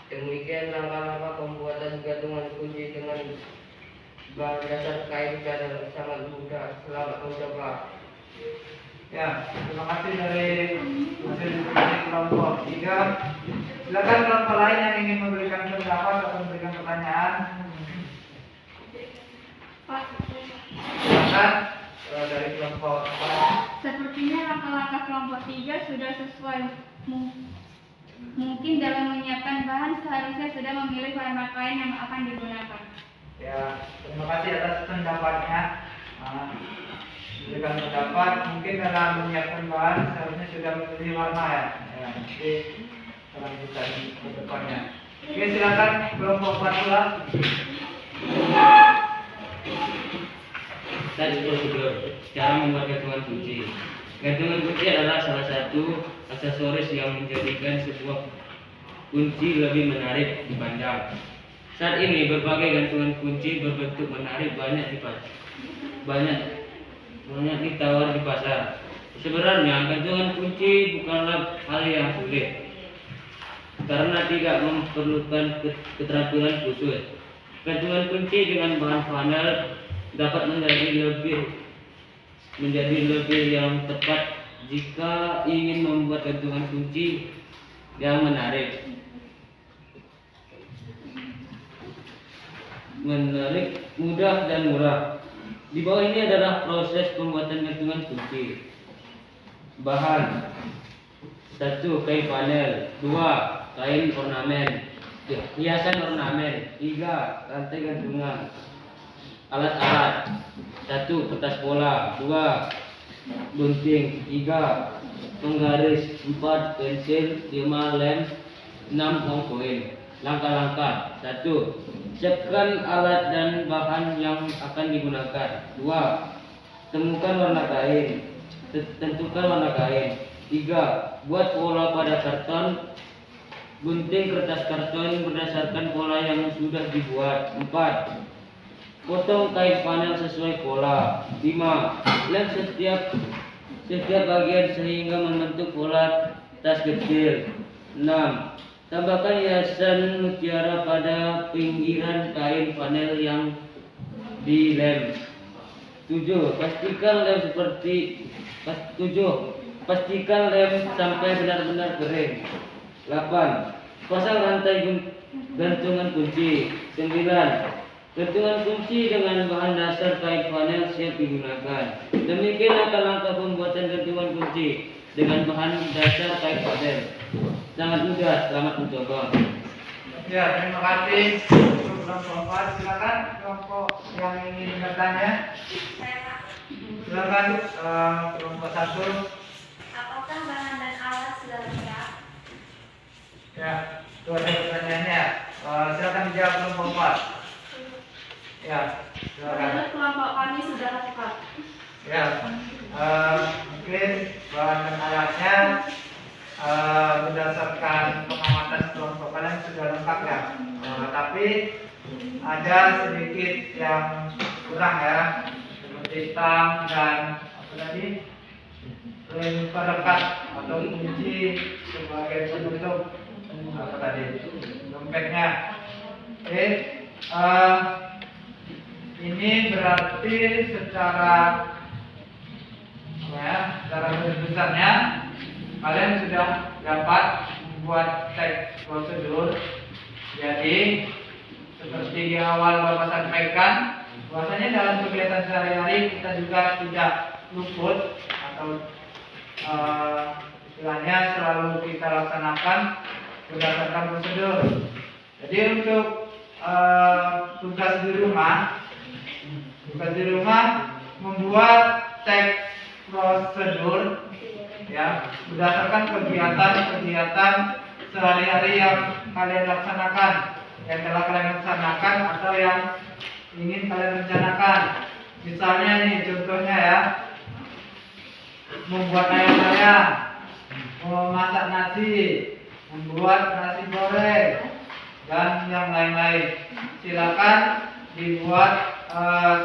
Demikian langkah-langkah pembuatan gantungan kunci dengan bahan dasar kain flanel sangat mudah. Selamat mencoba. Ya, terima kasih dari hasil diskusi kelompok 3. Silakan kelompok lain yang ingin memberikan pendapat atau memberikan pertanyaan. Silakan dari kelompok 4. Sepertinya langkah-langkah kelompok 3 sudah sesuai. Mungkin dalam menyiapkan bahan seharusnya sudah memilih warna kain yang akan digunakan. Ya, terima kasih atas pendapatnya. Berikan pendapat, mungkin dalam menyiapkan bahan seharusnya sudah memilih warna ya. Ya, nanti lanjutkan ke depannya. Oke, silakan kelompok 4 pula. Prosedur cara membuat gantungan kunci. Gantungan kunci adalah salah satu aksesoris yang menjadikan sebuah kunci lebih menarik dipandang. Saat ini berbagai gantungan kunci berbentuk menarik banyak ditawar di pasar. Sebenarnya gantungan kunci bukanlah hal yang sulit karena tidak memerlukan keterampilan khusus. Gantungan kunci dengan bahan flanel dapat menjadi lebih yang tepat jika ingin membuat gantungan kunci yang menarik, mudah dan murah. Di bawah ini adalah proses pembuatan gantungan kunci. Bahan: 1. Kain panel. 2. Kain ornamen, hiasan ornamen. 3. Rantai gantungan. Alat-alat: 1. Kertas pola. 2. Gunting. 3. Penggaris. 4. Pensil. 5. Lem. 6. Uang koin. Langkah-langkah: 1. Siapkan alat dan bahan yang akan digunakan. 2. Tentukan warna kain. 3. Buat pola pada karton. Gunting kertas karton berdasarkan pola yang sudah dibuat. 4. Potong kain panel sesuai pola. 5. Lem setiap bagian sehingga membentuk pola tas kecil. 6. Tambahkan hiasan mutiara pada pinggiran kain panel yang dilem. 7. Pastikan lem sampai benar-benar kering. 8. Pasang rantai gantungan kunci. 9. Gantungan kunci dengan bahan dasar kain panel siap digunakan. Demikian langkah-langkah pembuatan gantungan kunci dengan bahan dasar kain panel. Sangat mudah, selamat mencoba. Ya, terima kasih untuk kelompok 4. Silakan kelompok yang ingin bertanya. Saya, Pak. Silakan kelompok 1. Apakah bahan dan alat sudah lengkap? Ya, itu ada pertanyaannya. Silakan dijawab kelompok 4. Ya, silakan. Menurut kelompok kami sudah lengkap. Ya, mungkin bahan dan alatnya berdasarkan pengamatan kelompok kalian sudah lengkap ya. Tapi ada sedikit yang kurang ya, seperti tang dan apa tadi, lem perekat atau kunci sebagai penutup apa tadi, dompetnya. Oke, ini berarti secara besarnya kalian sudah dapat membuat teks prosedur. Jadi seperti di awal Bapak sampaikan, bahwasanya dalam kegiatan sehari-hari kita juga tidak luput atau istilahnya selalu kita laksanakan berdasarkan prosedur. Jadi untuk tugas di rumah membuat teks prosedur ya berdasarkan kegiatan sehari-hari yang kalian laksanakan, yang telah kalian laksanakan atau yang ingin kalian rencanakan. Misalnya nih contohnya ya, membuat ayam, memasak nasi, membuat nasi goreng dan yang lain-lain. Silakan dibuat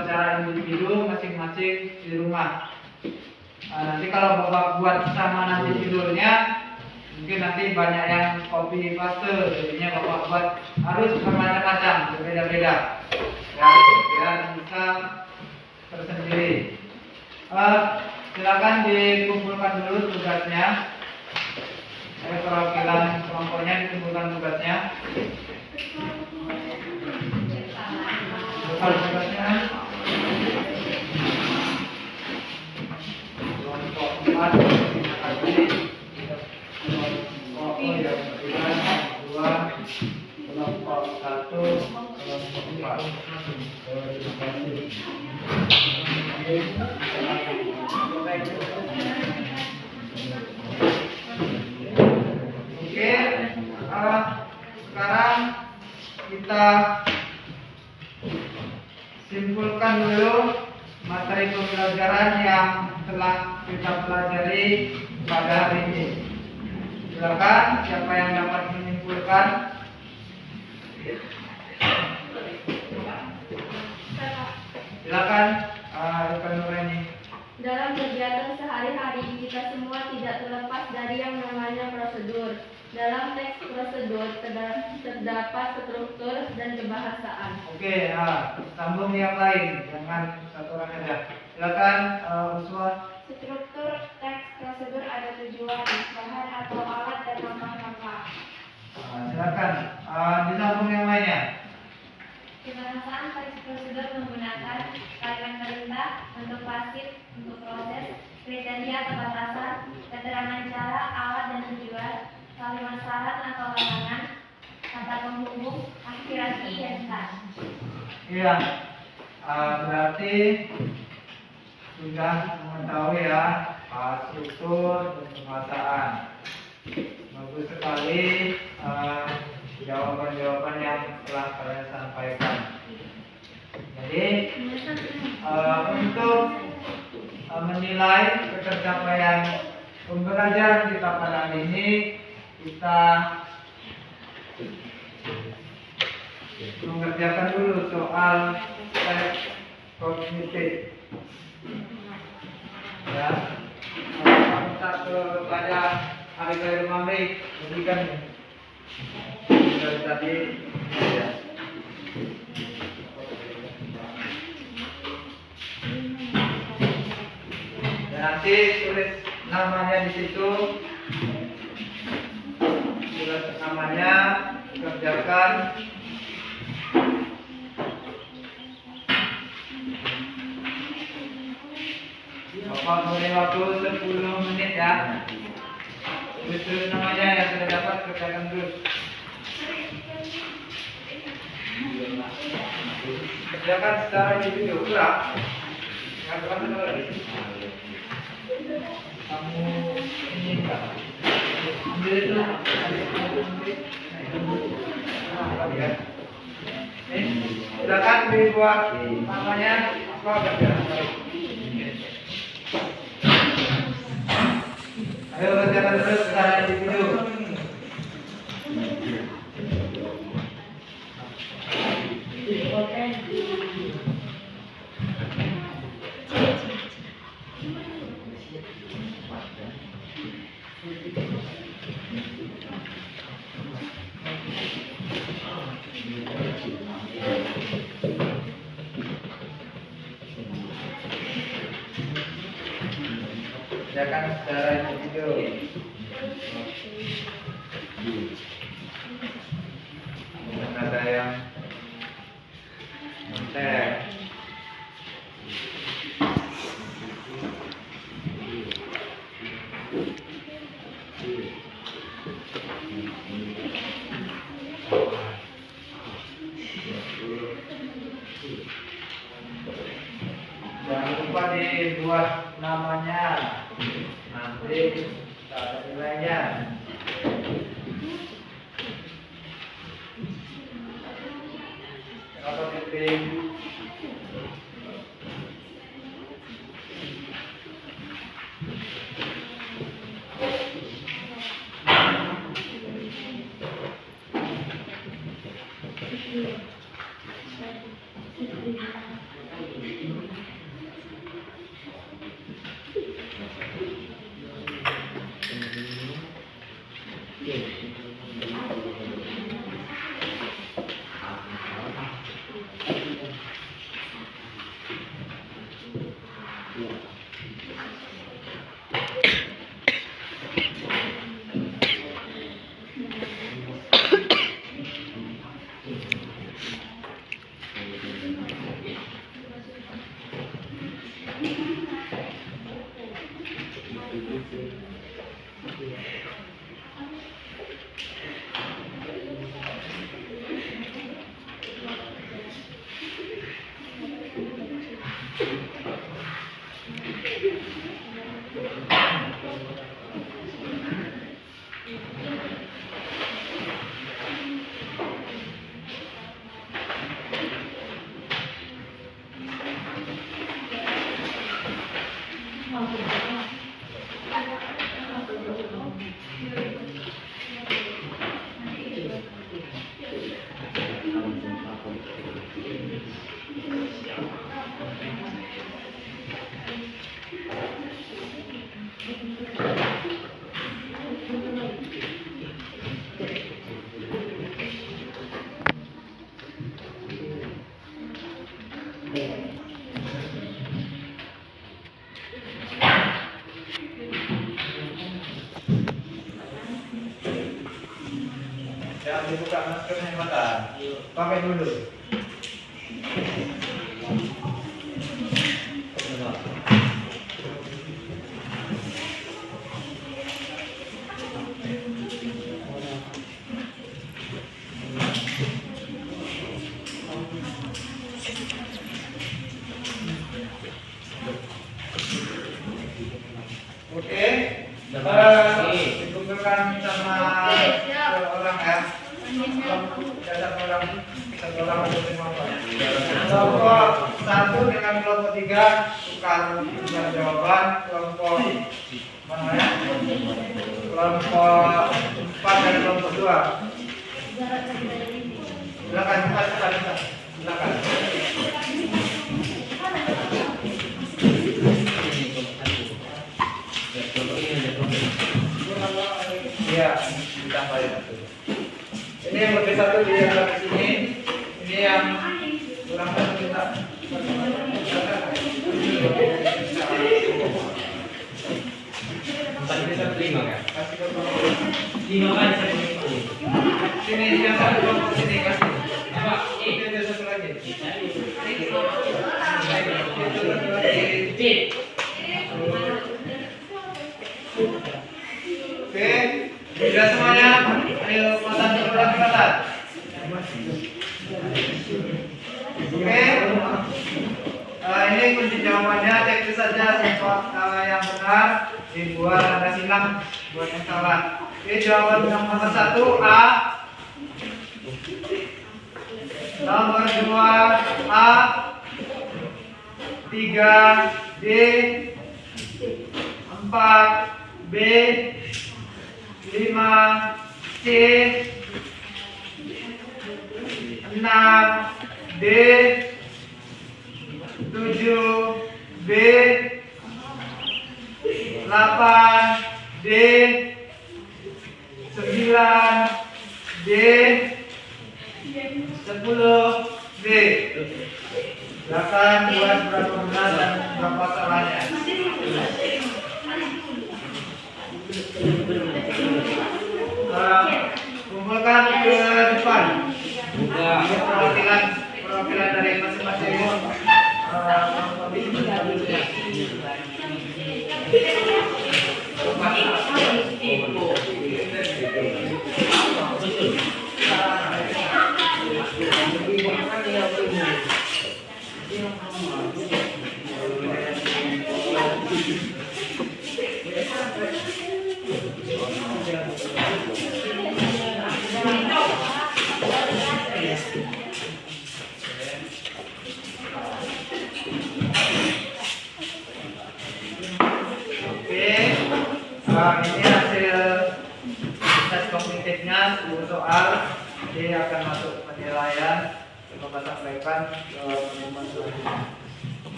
secara individu masing-masing di rumah. Nanti kalau Bapak buat sama nanti judulnya, mungkin nanti banyak yang copy paste, jadinya Bapak buat harus bermacam-macam, berbeda-beda, ya, biar bisa tersendiri. Silakan dikumpulkan dulu tugasnya. Perwakilan kelompoknya dikumpulkan tugasnya. Tugasnya. Kelompok 4 kelompok 1, kelompok 4. Oke, sekarang kita simpulkan dulu materi pembelajaran yang telah kita pelajari pada hari ini. Silakan siapa yang dapat menyimpulkan. Silakan Ibu Nurani. Dalam kegiatan sehari-hari kita semua tidak terlepas dari yang namanya prosedur. Dalam teks prosedur terdapat struktur dan kebahasaan. Oke, sambung yang lain, jangan satu orang aja. Silakan Uswa. Struktur teks prosedur ada tujuan, bahan atau alat dan langkah-langkah. Silakan disambung yang lainnya. Kebahasaan teks prosedur menggunakan kalimat perintah, bentuk pasif, untuk proses, kriteria atau batasan, keterangan cara, alat dan tujuan, kalimat syarat atau larangan, kata penghubung, aspirasi dan syarat. Iya, berarti sudah mengetahui ya struktur dan kebahasaan. Bagus sekali jawaban-jawaban yang telah kalian sampaikan. Jadi untuk menilai pencapaian pembelajaran kita pada hari ini, kita mengerjakan dulu soal tes kognitif. Ya, minta kepada Adik Mami berikan dari tadi ya. Nanti tulis namanya di situ, tulis namanya, kerjakan. Bapak beri waktu 10 menit ya. Tulis namanya yang sudah dapat, kerjakan terus. Kerjakan secara individu, kurang. Kamu ini enggak? Ambil itu. Ya. Silakan dibuat namanya apa ya? Ayo kerjakan terus sekarang di video. Kerjakan secara individu. Mungkin ada yang konten. Jangan lupa dibuat namanya, nanti ada nilainya. Kenapa titik? Jangan dibuka maskernya mata, pakai dulu. Oke, dikumpulkan sama orang ya. Satu orang untuk kelompok 1 dengan kelompok 3 tukar jawaban. Kelompok mana ya? Kelompok 4 dan kelompok 2. Silakan silakan. Iya, ditambahin. Ini yang lebih satu di yang sini. Ini yang kurang satu kita. Tadi bisa 5 kan? Kasih ke kelompok. 5 kan saya Sini yang satu kelompok sini kasih. Apa? Ini ada satu lagi. Oke, sudah semuanya. Ayo pasang sebelah kanan. Oke. Ini kunci jawabannya. benar, dibuat tanda silang buat yang salah. Oke, jawaban yang nomor 1 A. Nomor 2 A. 3 D. 4 B. 5 C. 6 D. 7 B. 8 D. 9 D. 10 D. Silakan buat berapa benar dan berapa salahnya. Kumpulkan ke depan. Perwakilan dari masing-masing ini hasil tes kognitifnya 10 soal. Jadi akan masuk penilaian. Bapak sampaikan ke penemuan selanjutnya.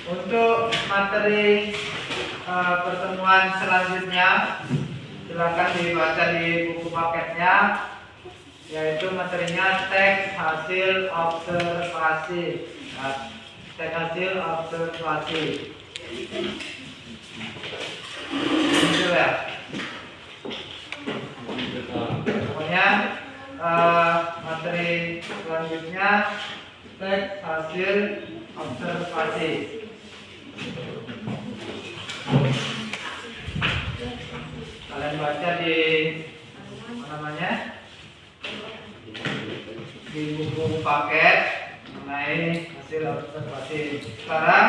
Untuk materi pertemuan selanjutnya, silakan dibaca di buku paketnya, yaitu materinya teks hasil observasi. Teks hasil observasi. Gitu ya. Pokoknya materi selanjutnya teks hasil observasi. Kalian baca di di buku paket mengenai hasil observasi. Sekarang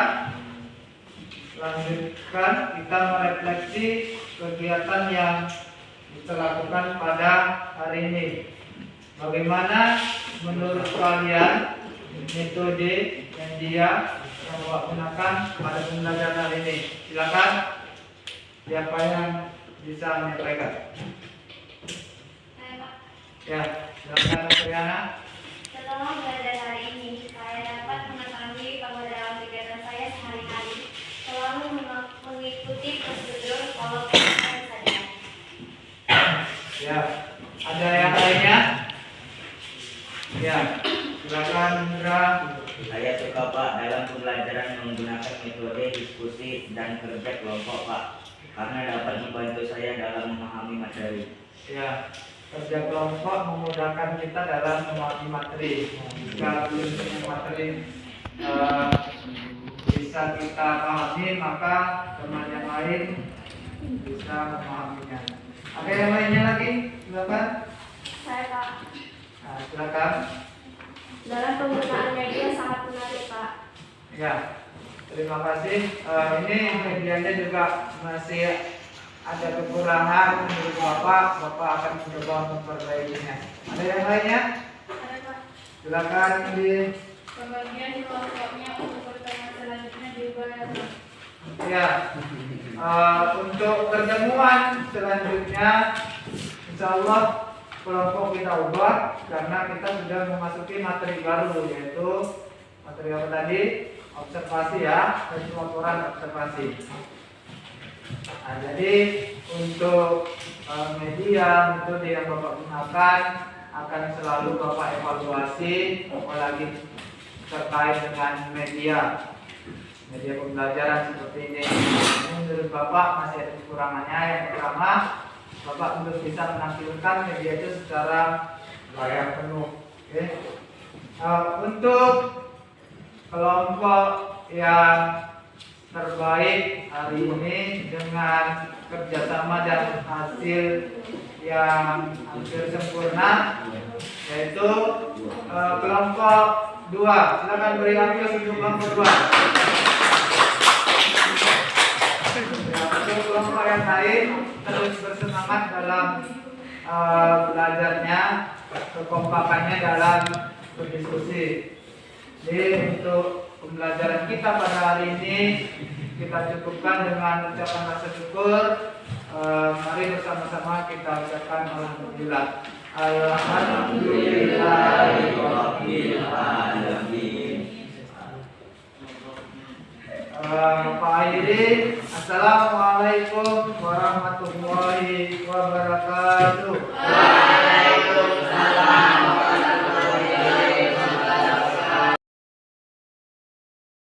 lanjutkan kita merefleksi kegiatan yang kita lakukan pada hari ini. Bagaimana menurut kalian metode media yang Bapak gunakan pada pembelajaran hari ini? Silakan, siapa yang bisa menyampaikan? Saya, Pak. Ya, silakan Dr. Yana. Setelah belajar hari ini, saya dapat mengetahui bahwa dalam kegiatan saya sehari-hari selalu mengikuti prosedur follow-up saja. Ya, ada yang lainnya? Ya, silakan Indra. Saya suka Pak dalam pembelajaran menggunakan metode diskusi dan kerja kelompok Pak, karena dapat membantu saya dalam memahami materi. Ya, kerja kelompok memudahkan kita dalam memahami materi. Jika belum punya materi bisa kita pahami, maka teman yang lain bisa memahaminya. Ada yang lainnya lagi? Silakan. Saya Pak, Nah, silakan. dalam penggunaan media sangat menarik Pak. Ya, terima kasih. Ini medianya juga masih ada kekurangan menurut Bapak. Bapak akan mencoba memperbaikinya. Ada yang lainnya? Ada Pak. Silakan di. Pembagian kelompoknya untuk pertemuan selanjutnya juga ya Pak. Ya, untuk pertemuan selanjutnya, insya Allah kelompok kita ubah karena kita sudah memasuki materi baru, yaitu materi apa tadi? Observasi ya, dan laporan observasi. Nah, jadi untuk media metode yang Bapak gunakan akan selalu Bapak evaluasi, apalagi terkait dengan media pembelajaran seperti ini. Menurut Bapak masih ada kekurangannya. Yang pertama, Bapak belum bisa menampilkan media itu secara layar penuh. Oke. Untuk kelompok yang terbaik hari ini dengan kerjasama dan hasil yang hampir sempurna, yaitu kelompok 2. Silakan beri aplaus untuk kelompok 2. terus bersemangat dalam belajarnya, kekompakannya dalam berdiskusi. Jadi untuk pembelajaran kita pada hari ini kita cukupkan dengan ucapan rasa syukur. Mari bersama-sama kita ucapkan alhamdulillah. Alhamdulillahirabbil alamin. Pak Aidin, Assalamualaikum warahmatullahi wabarakatuh.